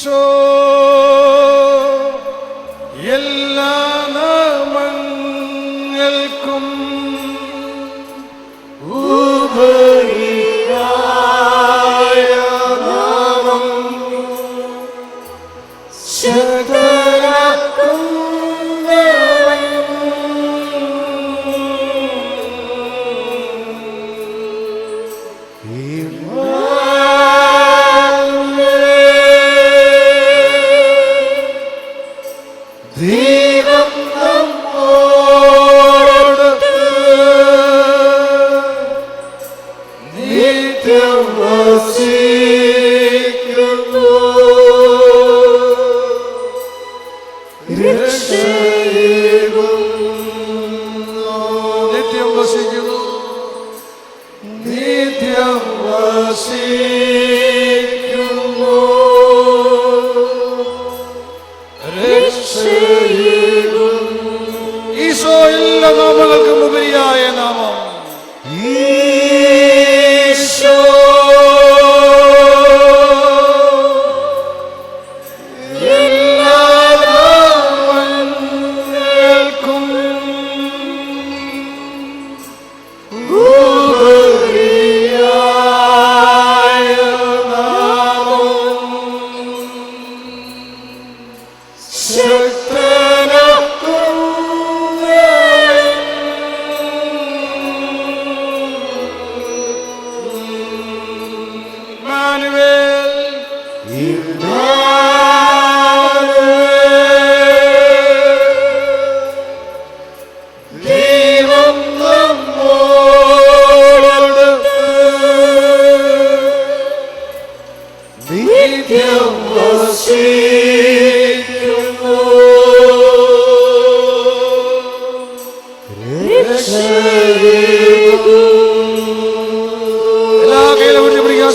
ഈശോ എല്ലാ നാമങ്ങൾക്കും ഉപരിയായ നാമം ഈശോ എല്ലാ നാമങ്ങൾക്കും ഉപരിയായ നാമം ഈശോ എല്ലാ നാമങ്ങൾക്കും ഉപരിയായ നാമം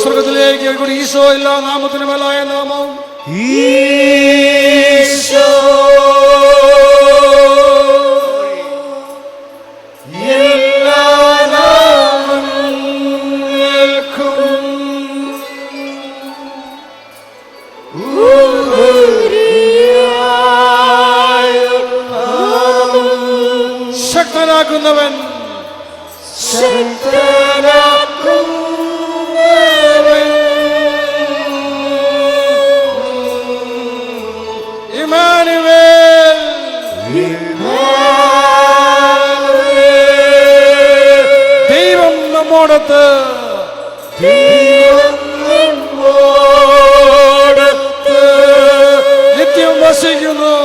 സ്വർഗത്തിലേക്ക് ഈശോ എല്ലാ നാമത്തിനും മേലായ നാമം ഈശോ എല്ലാ നാമങ്ങൾക്കും ശക്തനാക്കുന്നവൻ ദൈവം നമ്മോടൊത്ത് നിത്യം വസിക്കുന്നു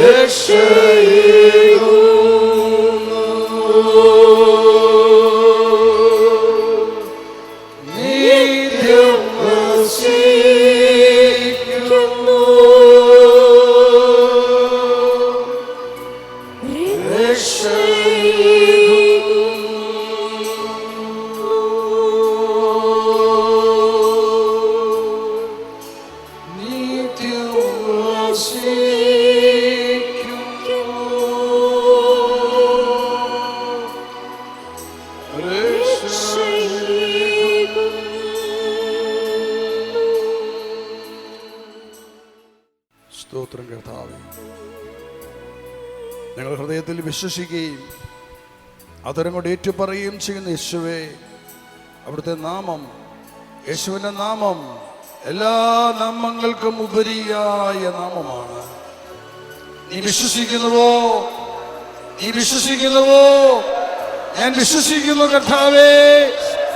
രക്ഷയേകുന്നു സ്തോത്രം കർത്താവേ. ഞങ്ങൾ ഹൃദയത്തിൽ വിശ്വസിക്കുകയും അതരം കൊണ്ട് ഏറ്റുപറയുകയും ചെയ്യുന്ന യേശുവേ, അവിടുത്തെ നാമം, യേശുവിൻ്റെ നാമം എല്ലാ നാമങ്ങൾക്കും ഉപരിയായ നാമമാണ്. നീ വിശ്വസിക്കുന്നുവോ? നീ വിശ്വസിക്കുന്നുവോ? ഞാൻ വിശ്വസിക്കുന്നു കർത്താവേ,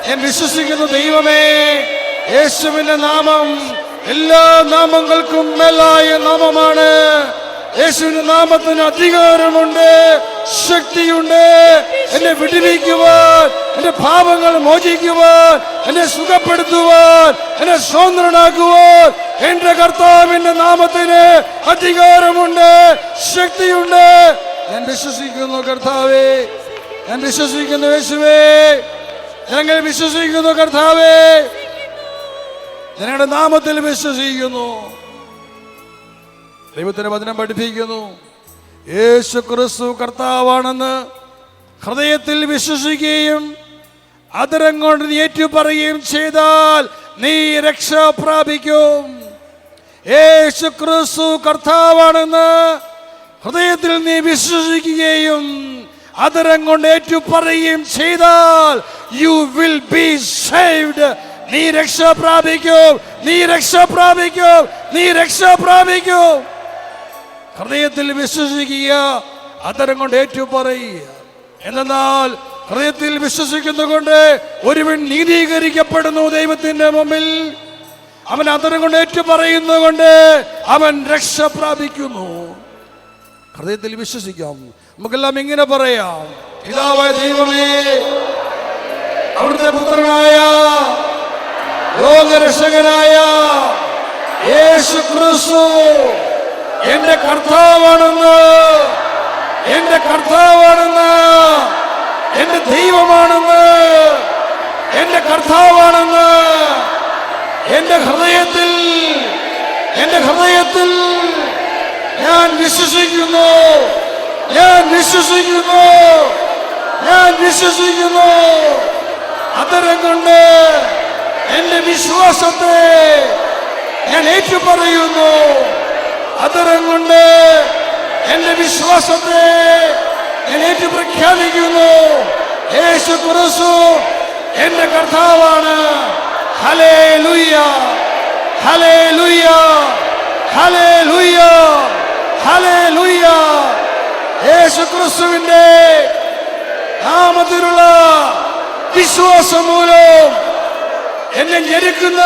ഞാൻ വിശ്വസിക്കുന്നു ദൈവമേ. യേശുവിൻ്റെ നാമം എല്ലാ നാമങ്ങൾക്കും മേലായ നാമമാണ്. യേശുവിന്റെ നാമത്തിന് അധികാരമുണ്ട്, ശക്തിയുണ്ട്. എന്നെ വിടുവിക്കുവാൻ, എന്റെ പാപങ്ങൾ മോചിക്കുവാൻ, എന്നെ സുഖപ്പെടുത്തുവാൻ, എന്നെ സ്വതന്ത്രനാക്കുവാൻ എന്റെ കർത്താവിന്റെ നാമത്തിന് അധികാരമുണ്ട്, ശക്തിയുണ്ട്. ഞാൻ വിശ്വസിക്കുന്നു കർത്താവേ, ഞാൻ വിശ്വസിക്കുന്നു യേശുവേ, ഞങ്ങൾ വിശ്വസിക്കുന്നു കർത്താവേ, ഞങ്ങളുടെ നാമത്തിൽ വിശ്വസിക്കുന്നു. ദൈവത്തിന്റെ വചനം പഠിപ്പിക്കുന്നു യേശു ക്രിസ്തു കർത്താവാണെന്ന് ഹൃദയത്തിൽ വിശ്വസിക്കുകയും അതരം കൊണ്ട് നീ ഏറ്റുപറയുകയും ചെയ്താൽ നീ രക്ഷ പ്രാപിക്കും. യേശു ക്രിസ്തു കർത്താവാണെന്ന് ഹൃദയത്തിൽ നീ വിശ്വസിക്കുകയും അതരം കൊണ്ട് ഏറ്റുപറയുകയും ചെയ്താൽ യു വിൽ ബി സേവ്ഡ്. നീ രക്ഷ പ്രാപിക്കും, നീ രക്ഷ പ്രാപിക്കും, നീ രക്ഷ പ്രാപിക്കും. ഹൃദയത്തിൽ വിശ്വസിക്കുക, അതരം കൊണ്ട് ഏറ്റുപറയുക. എന്നാൽ ഹൃദയത്തിൽ വിശ്വസിക്കുന്നതുകൊണ്ട് ഒരുവൻ നീതീകരിക്കപ്പെടുന്നു ദൈവത്തിന്റെ മുമ്പിൽ. അവൻ അതരം കൊണ്ട് ഏറ്റുപറയുന്നതുകൊണ്ട് അവൻ രക്ഷ പ്രാപിക്കുന്നു. ഹൃദയത്തിൽ വിശ്വസിക്കാം. നമുക്കെല്ലാം ഇങ്ങനെ പറയാം: പിതാവായ ദൈവമേ, അവിടുത്തെ പുത്രനായ ലോകരക്ഷകനായ യേശു ക്രിസ്തു എന്റെ കർത്താവാണെന്ന്, എന്റെ കർത്താവാണെന്ന്, എന്റെ ദൈവമാണെന്ന്, എന്റെ കർത്താവാണെന്ന് എന്റെ ഹൃദയത്തിൽ ഞാൻ വിശ്വസിക്കുന്നു, ഞാൻ വിശ്വസിക്കുന്നു, ഞാൻ വിശ്വസിക്കുന്നു. അതരം കൊണ്ട് എന്റെ വിശ്വാസത്തെ ഞാൻ ഏറ്റുപറയുന്നു. അതരം കൊണ്ട് എന്റെ വിശ്വാസത്തെ ഞാൻ ഏറ്റു പ്രഖ്യാപിക്കുന്നു. യേശു ക്രിസ്തു എന്റെ കർത്താവാണ്. Hallelujah, hallelujah, hallelujah, hallelujah. Yeshu ക്രിസ്തുവിന്റെ നാമത്തിലുള്ള വിശ്വാസം മൂലം എന്നെ ഞെരുക്കുന്ന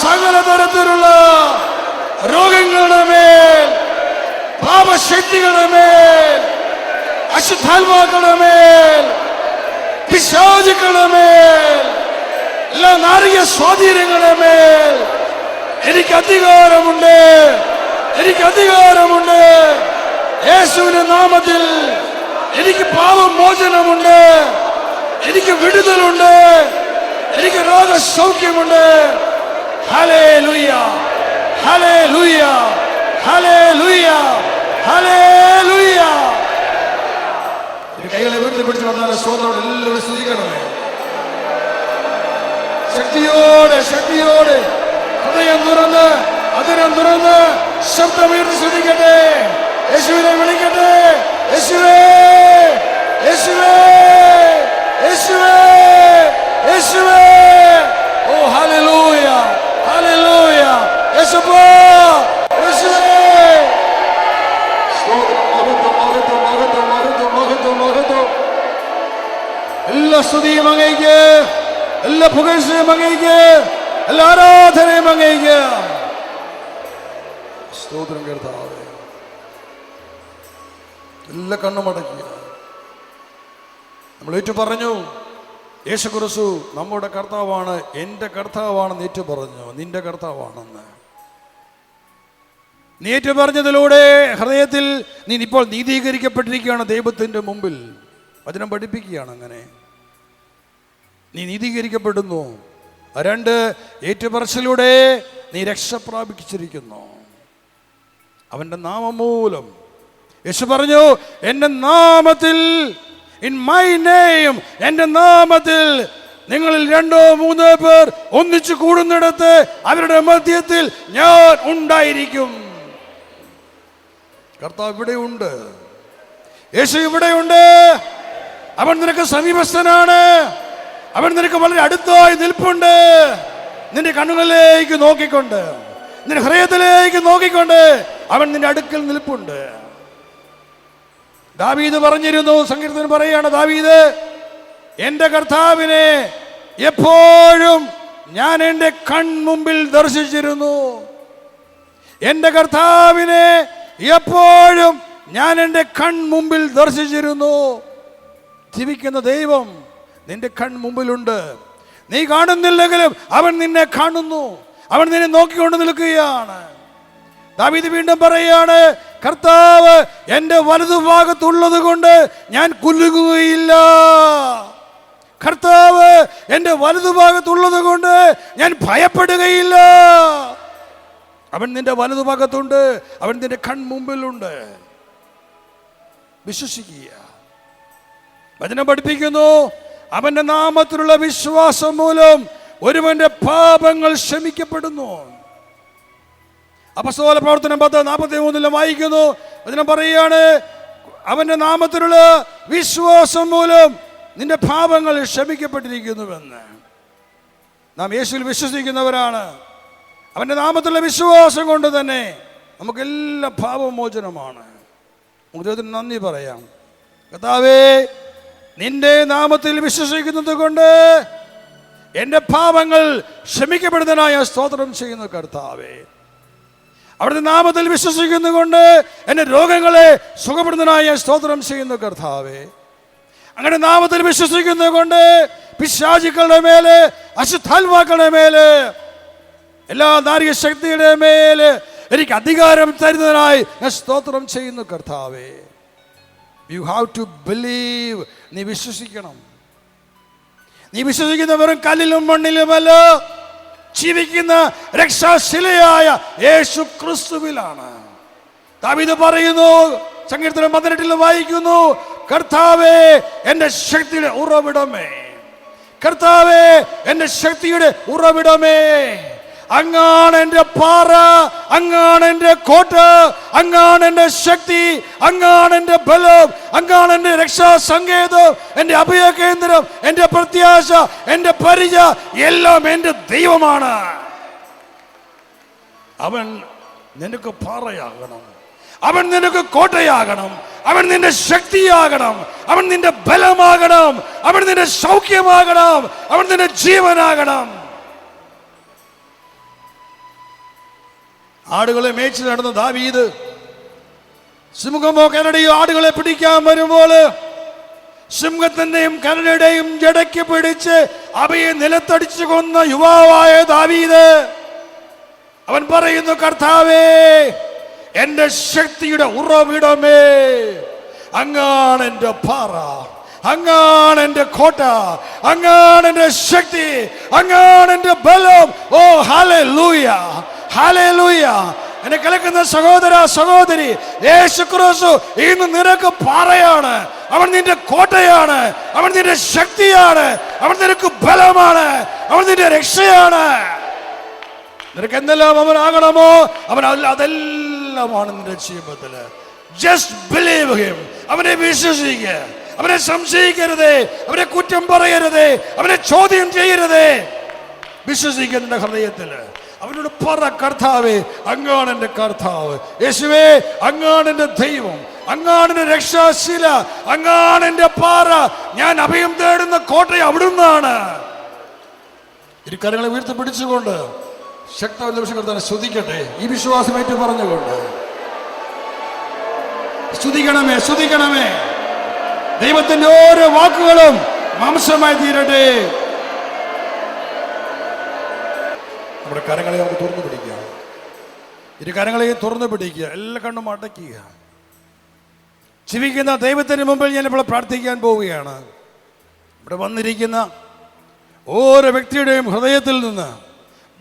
സകല തരത്തിലുള്ള രോഗങ്ങളുടെ മേൽ, പാപശക്തികളുടെ മേൽ, അശുദ്ധാത്മാക്കളുടെ മേൽ, പിശാചുക്കളുടെ മേൽ, എല്ലാ നാരിക സ്വാധീനങ്ങളുടെ മേൽ എനിക്ക് അധികാരമുണ്ട്, എനിക്ക് അധികാരമുണ്ട്. യേശുവിന്റെ നാമത്തിൽ എനിക്ക് പാപമോചനമുണ്ട്, എനിക്ക് വിടുതലുണ്ട്, എനിക്ക് രോഗസൗഖ്യമുണ്ട്. Hallelujah, hallelujah, hallelujah, hallelujah. കൈകളെ വീട്ടിൽ പിടിച്ചു വന്നാൽ സ്വന്തം എല്ലാവരും സ്തുതിക്കണമേ. ശക്തിയോടെ, ശക്തിയോടെ ഹൃദയം തുറന്ന്, അതിരം തുറന്ന് ശബ്ദമുയർത്തി സ്തുതിക്കട്ടെ. യേശുവിനെ വിളിക്കട്ടെ. യേശുവേ, യേശുവേ, യേശുവേ, യേശുവേ. ഓ ഹല്ലേലൂയ, ഹല്ലേലൂയ. യേശുവേ, യേശുവേ. എല്ലാ സ്തുതിയും അങ്ങേക്ക്, എല്ലാ പുകഴ്ചയും അങ്ങേക്ക്, എല്ലാ ആരാധനയും അങ്ങേക്ക്. സ്തോത്രം കർത്താവേ. എല്ലാ കണ്ണുമടക്കുക. നമ്മൾ ഏറ്റു പറഞ്ഞു, യേശു ക്രിസ്തു നമ്മുടെ കർത്താവാണ്, എൻ്റെ കർത്താവാണെന്ന് ഏറ്റു പറഞ്ഞു. നിന്റെ കർത്താവാണെന്ന് നീ ഏറ്റു പറഞ്ഞതിലൂടെ ഹൃദയത്തിൽ നീ ഇപ്പോൾ നീതീകരിക്കപ്പെട്ടിരിക്കുകയാണ് ദൈവത്തിൻ്റെ മുമ്പിൽ. വചനം പഠിപ്പിക്കുകയാണ് അങ്ങനെ നീ നീതീകരിക്കപ്പെടുന്നു. രണ്ട്, ഏറ്റുപറച്ചിലൂടെ നീ രക്ഷ പ്രാപിച്ചിരിക്കുന്നു അവൻ്റെ നാമം മൂലം. യേശു പറഞ്ഞു, എൻ്റെ നാമത്തിൽ, ഇൻ മൈ നെയിം, എൻ്റെ നാമത്തിൽ നിങ്ങളിൽ 2-3 പേർ ഒന്നിച്ചു കൂടുന്നിടത്ത് അവരുടെ മധ്യത്തിൽ ഞാൻ ഉണ്ടായിരിക്കും. കർത്താവ് ഇവിടെയുണ്ട്, യേശു ഇവിടെയുണ്ട്. അവൻ നിനക്ക് സമീപസ്ഥനാണ്, അവൻ നിനക്ക് വളരെ അടുത്തായി നിൽപ്പുണ്ട്. നിന്റെ കണ്ണുകളിലേക്ക് നോക്കിക്കൊണ്ട്, നിന്റെ ഹൃദയത്തിലേക്ക് നോക്കിക്കൊണ്ട് അവൻ നിന്റെ അടുക്കൽ നിൽപ്പുണ്ട്. ദാവീദ് പറഞ്ഞിരുന്നു, സങ്കീർത്തനം പറയുകയാണ് ദാവീദ്, എൻ്റെ കർത്താവിനെ എപ്പോഴും ഞാൻ എൻ്റെ കൺമുമ്പിൽ ദർശിച്ചിരുന്നു. എൻ്റെ കർത്താവിനെ എപ്പോഴും ഞാൻ എൻ്റെ കൺമുമ്പിൽ ദർശിച്ചിരുന്നു. ജീവിക്കുന്ന ദൈവം നിന്റെ കൺമുമ്പിലുണ്ട്. നീ കാണുന്നില്ലെങ്കിലും അവൻ നിന്നെ കാണുന്നു, അവൻ നിന്നെ നോക്കിക്കൊണ്ട് നിൽക്കുകയാണ്. ദാവീദ് വീണ്ടും പറയുകയാണ്, കർത്താവ് എൻ്റെ വലതുഭാഗത്തുള്ളത് കൊണ്ട് ഞാൻ കുലുങ്ങുകയില്ല. കർത്താവ് എൻ്റെ വലതുഭാഗത്തുള്ളത് കൊണ്ട് ഞാൻ ഭയപ്പെടുകയില്ല. അവൻ നിന്റെ വലതുഭാഗത്തുണ്ട്, അവൻ നിന്റെ കൺമുമ്പിലുണ്ട്. വിശ്വസിക്കുക. വചനം പഠിപ്പിക്കുന്നു, അവന്റെ നാമത്തിലുള്ള വിശ്വാസം മൂലം ഒരുവന്റെ പാപങ്ങൾ ക്ഷമിക്കപ്പെടുന്നു. അപ്പോസ്തല പ്രവർത്തനം 10:43 വായിക്കുന്നു, വചനം പറയുകയാണ്, അവന്റെ നാമത്തിലുള്ള വിശ്വാസം മൂലം നിന്റെ പാപങ്ങൾ ക്ഷമിക്കപ്പെട്ടിരിക്കുന്നുവെന്ന്. നാം യേശുവിൽ വിശ്വസിക്കുന്നവരാണ്. അവന്റെ നാമത്തിലുള്ള വിശ്വാസം കൊണ്ട് തന്നെ നമുക്കെല്ലാം പാപമോചനമാണ്. നമുക്ക് ദൈവത്തിന് നന്ദി പറയാം. കർത്താവേ, നിന്റെ നാമത്തിൽ വിശ്വസിക്കുന്നത് കൊണ്ട് എൻ്റെ പാപങ്ങൾ ക്ഷമിക്കപ്പെടുന്നതിനായ സ്തോത്രം ചെയ്യുന്നു. കർത്താവേ, അവിടുത്തെ നാമത്തിൽ വിശ്വസിക്കുന്നതുകൊണ്ട് എൻ്റെ രോഗങ്ങളെ സുഖപ്പെടുന്നതിനായ സ്തോത്രം ചെയ്യുന്നു. കർത്താവേ, അങ്ങനെ നാമത്തിൽ വിശ്വസിക്കുന്നത് കൊണ്ട് പിശാചുക്കളുടെ മേലെ, അശുദ്ധാത്മാക്കളുടെ മേലെ, എല്ലാ നാരിക ശക്തിയുടെ മേലെ എനിക്ക് അധികാരം തരുന്നതിനായി ഞാൻ സ്തോത്രം ചെയ്യുന്നു. കർത്താവേ, യു ഹാവ് ടു ബിലീവ്. നീ വിശ്വസിക്കണം. നീ വിശ്വസിക്കുന്ന വെറും കല്ലിലും മണ്ണിലുമല്ല, ജീവിക്കുന്ന രക്ഷാശിലയായ യേശു ക്രിസ്തുവിലാണ്. ദാവീദ് പറയുന്നു, സങ്കീർത്തനം 18 വായിക്കുന്നു, കർത്താവേ എൻ്റെ ശക്തിയുടെ ഉറവിടമേ, കർത്താവേ എൻ്റെ ശക്തിയുടെ ഉറവിടമേ, അങ്ങാണ് എൻ്റെ പാറ, അങ്ങാണ് എൻ്റെ കോട്ട, അങ്ങാണ് എൻ്റെ ശക്തി, അങ്ങാണ് എൻ്റെ ബലം, അങ്ങാണ് എൻ്റെ രക്ഷാസങ്കേതം, എൻ്റെ അഭയകേന്ദ്രം, എൻ്റെ പ്രത്യാശ, എൻ്റെ പരിച, എല്ലാം എൻ്റെ ദൈവമാണ്. അവൻ നിനക്ക് പാറയാകണം, അവൻ നിനക്ക് കോട്ടയാകണം, അവൻ നിന്റെ ശക്തിയാകണം, അവൻ നിന്റെ ബലമാകണം, അവൻ നിന്റെ സൗഖ്യമാകണം, അവൻ നിന്റെ ജീവനാകണം. ആടുകളെ മേച്ചു നടന്ന ദാവീദ് സിംഹമോ കരടിയോ ആടുകളെ പിടിക്കാൻ വരുമ്പോൾ സിംഹത്തിന്റെയും കരടിയുടെയും ജടയ്ക്ക് പിടിച്ച് അവയെ നിലത്തടിച്ചു കൊന്ന യുവാവായ ദാവീദ് അവൻ പറയുന്നു, കർത്താവേ എൻ്റെ ശക്തിയുടെ ഉറവിടമേ, അങ്ങാണ് എൻ്റെ പാറ, അങ്ങാണ് എൻ്റെ കോട്ട, അങ്ങാണ് എൻ്റെ ശക്തി, അങ്ങാണ് എൻ്റെ ബലം. ഓ ഹല്ലേലൂയ, ഹല്ലേലൂയ. എന്നെ കേൾക്കുന്ന സഹോദര സഹോദരി, യേശു ക്രിസ്തു ഇന്ന് നിനക്ക് പാറയാണ്, അവൻ നിന്റെ കോട്ടയാണ്, അവൻ നിന്റെ ശക്തിയാണ്, അവൻ നിനക്ക് ബലമാണ്, അവൻ നിന്റെ രക്ഷയാണ്. നിനക്ക് എന്തെല്ലാം അവനാകണമോ അവൻ അതെല്ലാമാണ് നിന്റെ ജീവിതത്തില്. Just believe him. അവനെ വിശ്വസിക്കുക, അവനെ സംശയിക്കരുത്, അവനെ കുറ്റം പറയരുത്, അവനെ ചോദ്യം ചെയ്യരുത്. വിശ്വസിക്കുക നിന്റെ ഹൃദയത്തില്. അവനോട് പറ, കർത്താവേ അങ്ങാണ് എൻ്റെ കർത്താവ്, യേശുവേ അങ്ങാണ് എൻ്റെ ദൈവം, അങ്ങാണ് എൻ്റെ രക്ഷാശില, അങ്ങാണ് എൻ്റെ പാറ, ഞാൻ അഭയം തേടുന്ന കോട്ട അവിടുന്നാണ്. ഇരു കരങ്ങളെ ഉയർത്തി പിടിച്ചുകൊണ്ട് ശക്തമായ നിമിഷങ്ങൾ തന്നെ സ്തുതിക്കട്ടെ. ഈ വിശ്വാസമേറ്റ് പറഞ്ഞുകൊണ്ട് സ്തുതിക്കണമേ, സ്തുതിക്കണമേ. ദൈവത്തിന്റെ ഓരോ വാക്കുകളും മാംസമായി തീരട്ടെ. നമ്മുടെ കരങ്ങളെ നമുക്ക് തുറന്നു പിടിക്കുക. ഇരു കരങ്ങളെയും തുറന്നു പിടിക്കുക, എല്ലാ കണ്ണും അടയ്ക്കുക. ജീവിക്കുന്ന ദൈവത്തിന് മുമ്പിൽ ഞാനിപ്പോൾ പ്രാർത്ഥിക്കാൻ പോവുകയാണ്. ഇവിടെ വന്നിരിക്കുന്ന ഓരോ വ്യക്തിയുടെയും ഹൃദയത്തിൽ നിന്ന്,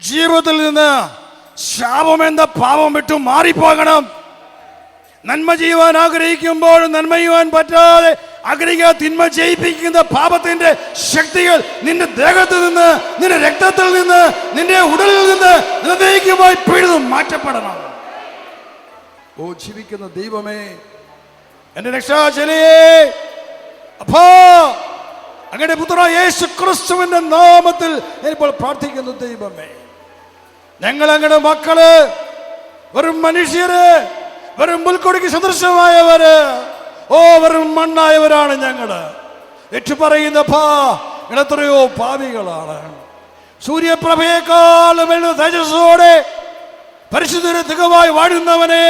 ജീവിതത്തിൽ നിന്ന് ശാപം എന്ന പാപം വിട്ടു മാറിപ്പോകണം. നന്മ ചെയ്യുവാൻ ആഗ്രഹിക്കുമ്പോൾ നന്മ ചെയ്യുവാൻ പറ്റാതെ ആഗ്രഹിക്കുക, തിന്മ ജയിപ്പിക്കുന്ന പാപത്തിന്റെ ശക്തികൾ നിന്റെ ദേഹത്തിൽ നിന്ന്, നിന്റെ രക്തത്തിൽ നിന്ന്, നിന്റെ ഉടലിൽ നിന്ന് ഹൃദയമായി പിഴുതു മാറ്റപ്പെടണം. ഓ ജീവിക്കുന്ന ദൈവമേ, എന്റെ രക്ഷാശിലയേ, അപ്പോ അങ്ങയുടെ പുത്ര യേശു ക്രിസ്തുവിന്റെ നാമത്തിൽ ഞാനിപ്പോൾ പ്രാർത്ഥിക്കുന്നു. ദൈവമേ, ഞങ്ങൾ അങ്ങയുടെ മക്കള്, വെറും മനുഷ്യര്, വെറും പുൽക്കൊടിക്ക് സദൃശമായവര്, ഓ വെറും മണ്ണായവരാണ് ഞങ്ങള്. ഏറ്റുപറയുന്നപ്പാ, എത്രയോ പാപികളാണ്. സൂര്യപ്രഭയേക്കാളും തേജസ്സോടെ പരിശുദ്ധ തികവായി വാഴുന്നവനെ,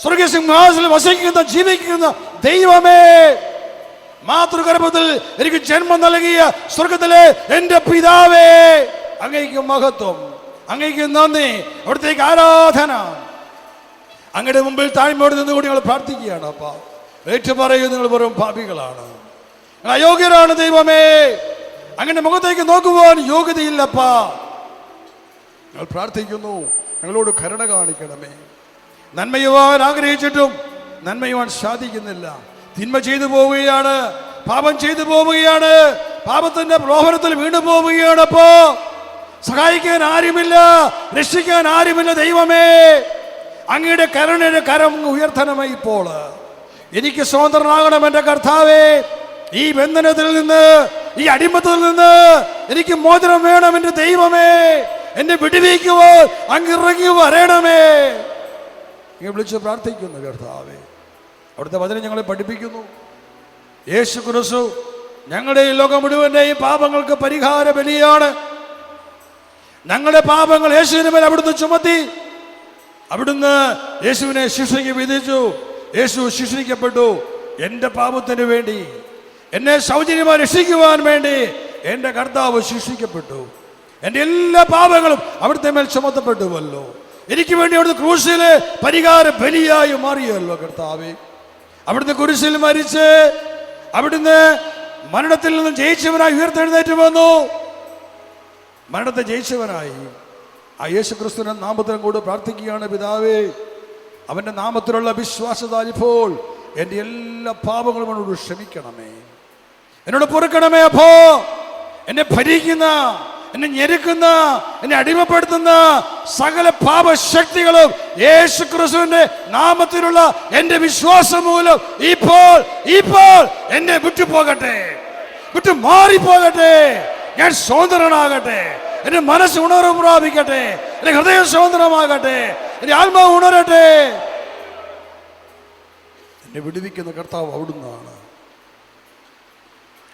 സ്വർഗസിംഹാസനത്തിൽ വസിക്കുന്ന ജീവിക്കുന്ന ദൈവമേ, മാതൃഗർഭത്തിൽ എനിക്ക് ജന്മം നൽകിയ സ്വർഗത്തിലെ എൻ്റെ പിതാവേ, അങ്ങേക്ക് മഹത്വം, അങ്ങേക്ക് നന്ദി, അവിടത്തേക്ക് ആരാധന. അങ്ങയുടെ മുമ്പിൽ താഴ്മയോട് നിന്നുകൂടി ഞങ്ങൾ പ്രാർത്ഥിക്കുകയാണ്. അപ്പാ, ഏറ്റുപറയൂ, നിങ്ങൾ വെറും പാപികളാണ്, അയോഗ്യരാണ് ദൈവമേ, അങ്ങനെ മുഖത്തേക്ക് നോക്കുവാൻ യോഗ്യതയില്ലപ്പാ. ഞങ്ങൾ പ്രാർത്ഥിക്കുന്നു, ഞങ്ങളോട് കരുണ കാണിക്കണമേ. നന്മ ചെയ്യുവാൻ ആഗ്രഹിച്ചിട്ടും നന്മ ചെയ്യുവാൻ സാധിക്കുന്നില്ല. തിന്മ ചെയ്തു പോവുകയാണ്, പാപം ചെയ്തു പോവുകയാണ്, പാപത്തിന്റെ പ്രലോഭനത്തിൽ വീണു പോവുകയാണ്. അപ്പോ സഹായിക്കാൻ ആരുമില്ല, രക്ഷിക്കാൻ ആരുമില്ല. ദൈവമേ, അങ്ങയുടെ കരുണയുടെ കരം ഉയർത്തണമേ. ഇപ്പോൾ എനിക്ക് സ്വതന്ത്രനാകണം എൻ്റെ കർത്താവേ. ഈ ബന്ധനത്തിൽ നിന്ന്, ഈ അടിമത്തിൽ നിന്ന് എനിക്ക് മോചനം വേണം എൻ്റെ ദൈവമേ. എന്നെ വിടുവിക്കുവാൻ അങ്ങ് ഇറങ്ങി വരണമേ. ഇങ്ങനെ വിളിച്ച് പ്രാർത്ഥിക്കുന്നു കർത്താവേ. അവിടുത്തെ വചനം ഞങ്ങളെ പഠിപ്പിക്കുന്നു, യേശു ക്രിസ്തു ഞങ്ങളുടെ ഈ ലോകം മുഴുവൻ്റെയും പാപങ്ങൾക്ക് പരിഹാര ബലിയാണ്. ഞങ്ങളുടെ പാപങ്ങൾ യേശുവിന് മേൽ അവിടുന്ന് ചുമത്തി. അവിടുന്ന് യേശുവിനെ ശിക്ഷയ്ക്ക് വിധിച്ചു. യേശു ശിക്ഷിക്കപ്പെട്ടു എൻ്റെ പാപത്തിന് വേണ്ടി, എന്നെ സൗജന്യമായി രക്ഷിക്കുവാൻ വേണ്ടി എൻ്റെ കർത്താവ് ശിക്ഷിക്കപ്പെട്ടു. എൻ്റെ എല്ലാ പാപങ്ങളും അവിടുത്തെ മേൽ ചുമത്തപ്പെട്ടുവല്ലോ. എനിക്ക് വേണ്ടി അവിടുന്ന് ക്രൂശിലെ പരിഹാര ബലിയായി മാറിയല്ലോ കർത്താവേ. അവിടുന്ന് കുരിശിൽ മരിച്ച് അവിടുന്ന് മരണത്തിൽ നിന്നും ജയിച്ചവനായി ഉയർത്തെഴുന്നേറ്റ് വന്നു. മരണത്തെ ജയിച്ചവനായി ആ യേശു ക്രിസ്തുവിന്റെ നാമത്തിൽ കൂടെ പ്രാർത്ഥിക്കുകയാണ് പിതാവേ. അവന്റെ നാമത്തിലുള്ള വിശ്വാസത്താൽ ഇപ്പോൾ എൻ്റെ എല്ലാ പാപങ്ങളും എന്നോട് ക്ഷമിക്കണമേ, എന്നോട് പൊറുക്കണമേ. അപ്പോ എന്നെ ഭരിക്കുന്ന, എന്നെ ഞെരുക്കുന്ന, എന്നെ അടിമപ്പെടുത്തുന്ന സകല പാപശക്തികളും യേശു ക്രിസ്തുവിന്റെ നാമത്തിലുള്ള എൻ്റെ വിശ്വാസം മൂലം ഇപ്പോൾ എന്നെ വിട്ടുപോകട്ടെ, വിട്ടു മാറിപ്പോകട്ടെ. ഞാൻ സ്വതന്ത്രനാകട്ടെ, എന്റെ മനസ്സ് ഉണർവ് പ്രാപിക്കട്ടെ, എന്റെ ഹൃദയം സ്വതന്ത്രമാകട്ടെ, എന്റെ ആത്മാവ് ഉണരട്ടെ. എന്നെ വിടുവിക്കുന്ന കർത്താവ് അവിടുന്നാണ്.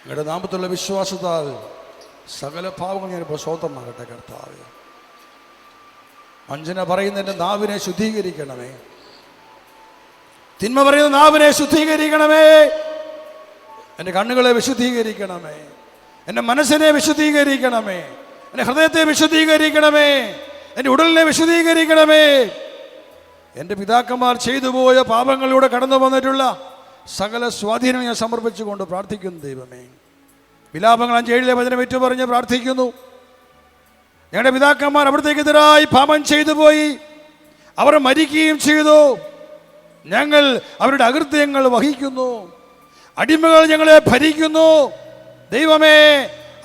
നിങ്ങളുടെ നാമത്തിലുള്ള വിശ്വാസത്താൽ സകല പാവങ്ങൾ ഞാനിപ്പോൾ സ്വതന്ത്രമാകട്ടെ കർത്താവ്. വഞ്ചന പറയുന്ന എൻ്റെ നാവിനെ ശുദ്ധീകരിക്കണമേ, തിന്മ പറയുന്ന നാവിനെ ശുദ്ധീകരിക്കണമേ, എൻ്റെ കണ്ണുകളെ വിശുദ്ധീകരിക്കണമേ, എൻ്റെ മനസ്സിനെ വിശുദ്ധീകരിക്കണമേ, എൻ്റെ ഹൃദയത്തെ വിശുദ്ധീകരിക്കണമേ, എൻ്റെ ഉടലിനെ വിശുദ്ധീകരിക്കണമേ. എൻ്റെ പിതാക്കന്മാർ ചെയ്തു പോയ പാപങ്ങളിലൂടെ കടന്നു വന്നിട്ടുള്ള സകല സ്വാധീനം ഞാൻ സമർപ്പിച്ചുകൊണ്ട് പ്രാർത്ഥിക്കുന്നു ദൈവമേ. വിലാപങ്ങൾ 5:7 വചനം ഏറ്റുപറഞ്ഞ് പ്രാർത്ഥിക്കുന്നു. ഞങ്ങളുടെ പിതാക്കന്മാർ അവിടത്തേക്കെതിരായി പാപം ചെയ്തു പോയി, അവർ മരിക്കുകയും ചെയ്തു. ഞങ്ങൾ അവരുടെ അകൃത്യങ്ങൾ വഹിക്കുന്നു, അടിമകൾ ഞങ്ങളെ ഭരിക്കുന്നു. ദൈവമേ,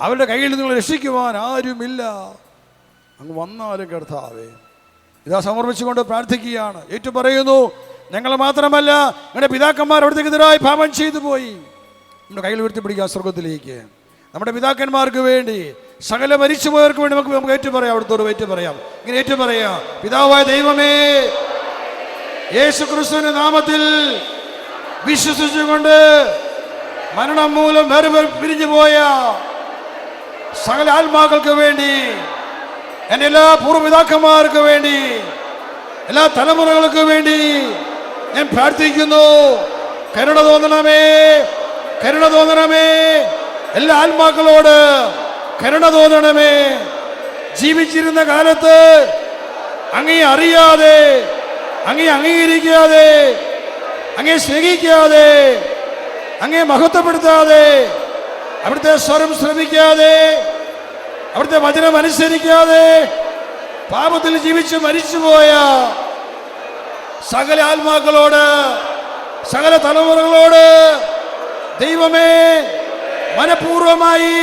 അവരുടെ കയ്യിൽ നിങ്ങൾ രക്ഷിക്കുവാൻ ആരുമില്ല. അങ്ങ് വന്നാലും കർത്താവേ, ഇതാ സമർപ്പിച്ചുകൊണ്ട് പ്രാർത്ഥിക്കുകയാണ്. ഏറ്റുപറയുന്നു, ഞങ്ങൾ മാത്രമല്ല ഞങ്ങളുടെ പിതാക്കന്മാർ അവിടത്തേക്കെതിരായി പാപം ചെയ്തു പോയി. നമ്മുടെ കയ്യിൽ ഉയർത്തിപ്പിടിക്കുക സ്വർഗത്തിലേക്ക്. നമ്മുടെ പിതാക്കന്മാർക്ക് വേണ്ടി, സകല മരിച്ചുപോയവർക്ക് വേണ്ടി നമുക്ക് ഏറ്റുപറയാം. അവിടുത്തോട് ഏറ്റുപറയാം. ഇങ്ങനെ ഏറ്റുപറയാം, പിതാവായ ദൈവമേ, യേശു ക്രിസ്തുവിന്റെ നാമത്തിൽ വിശ്വസിച്ചുകൊണ്ട് മരണം മൂലം വേറെ പിരിഞ്ഞു പോയ സകല ആത്മാക്കൾക്ക് വേണ്ടി, എൻ്റെ എല്ലാ പൂർവ്വപിതാക്കന്മാർക്ക് വേണ്ടി, എല്ലാ തലമുറകൾക്ക് വേണ്ടി ഞാൻ പ്രാർത്ഥിക്കുന്നു. കരുണ തോന്നണമേ, കരുണ തോന്നണമേ. എല്ലാ ആത്മാക്കളോട് കരുണ തോന്നണമേ. ജീവിച്ചിരുന്ന കാലത്ത് അങ്ങേ അറിയാതെ, അങ്ങേ അംഗീകരിക്കാതെ, അങ്ങേ സ്നേഹിക്കാതെ, അങ്ങേ മഹത്വപ്പെടുത്താതെ, അവിടുത്തെ സ്വരം ശ്രമിക്കാതെ, അവിടുത്തെ വചനം അനുസരിക്കാതെ പാപത്തിൽ ജീവിച്ച് മരിച്ചുപോയ സകല ആത്മാക്കളോട്, സകല തലമുറകളോട് ദൈവമേ, മനഃപൂർവമായി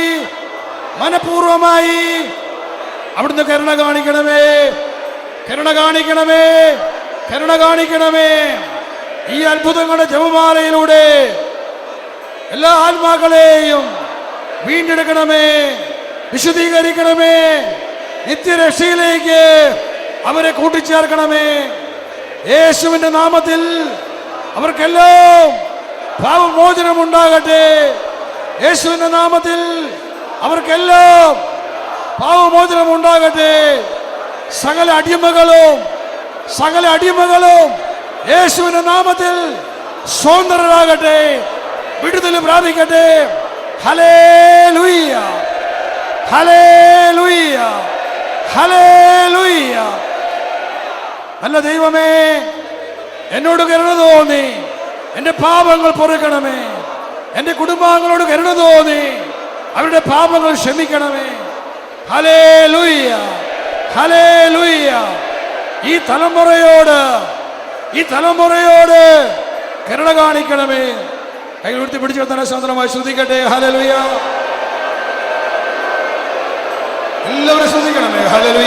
അവിടുന്ന് കരുണ കാണിക്കണമേ, കരുണ കാണിക്കണമേ, കരുണ കാണിക്കണമേ. ഈ അത്ഭുതങ്ങളുടെ ജപമാലയിലൂടെ എല്ലാ ആത്മാക്കളെയും വീണ്ടെടുക്കണമേ, വിശുദ്ധീകരിക്കണമേ, നിത്യരക്ഷയിലേക്ക് അവരെ കൂട്ടിച്ചേർക്കണമേ. യേശുവിന്റെ നാമത്തിൽ അവർക്കെല്ലാം പാപമോചനം ഉണ്ടാകട്ടെ. യേശുവിന്റെ നാമത്തിൽ അവർക്കെല്ലാം പാപമോചനം ഉണ്ടാകട്ടെ. സകല അടിമകളും യേശുവിന്റെ നാമത്തിൽ സ്വതന്ത്രരാകട്ടെ, വിടുതൽ പ്രാപിക്കട്ടെ. Hallelujah, hallelujah, hallelujah. നല്ല ദൈവമേ, എന്നോട് കരുണ തോന്നി എൻ്റെ പാപങ്ങൾ പൊറുക്കണമേ. എൻ്റെ കുടുംബാംഗങ്ങളോട് കരുണ തോന്നി അവരുടെ പാപങ്ങൾ ക്ഷമിക്കണമേ. Hallelujah, hallelujah. ഈ തലമുറയോട് കരുണ കാണിക്കണമേ. കൈകൾ ഉയർത്തി പിടിച്ചു തന്നെ സ്വതന്ത്രമായി ശ്രദ്ധിക്കട്ടെ. ഹല്ലേലൂയ. എല്ലാവരും ശ്രദ്ധിക്കണമേ. ഹല്ലേലൂയ.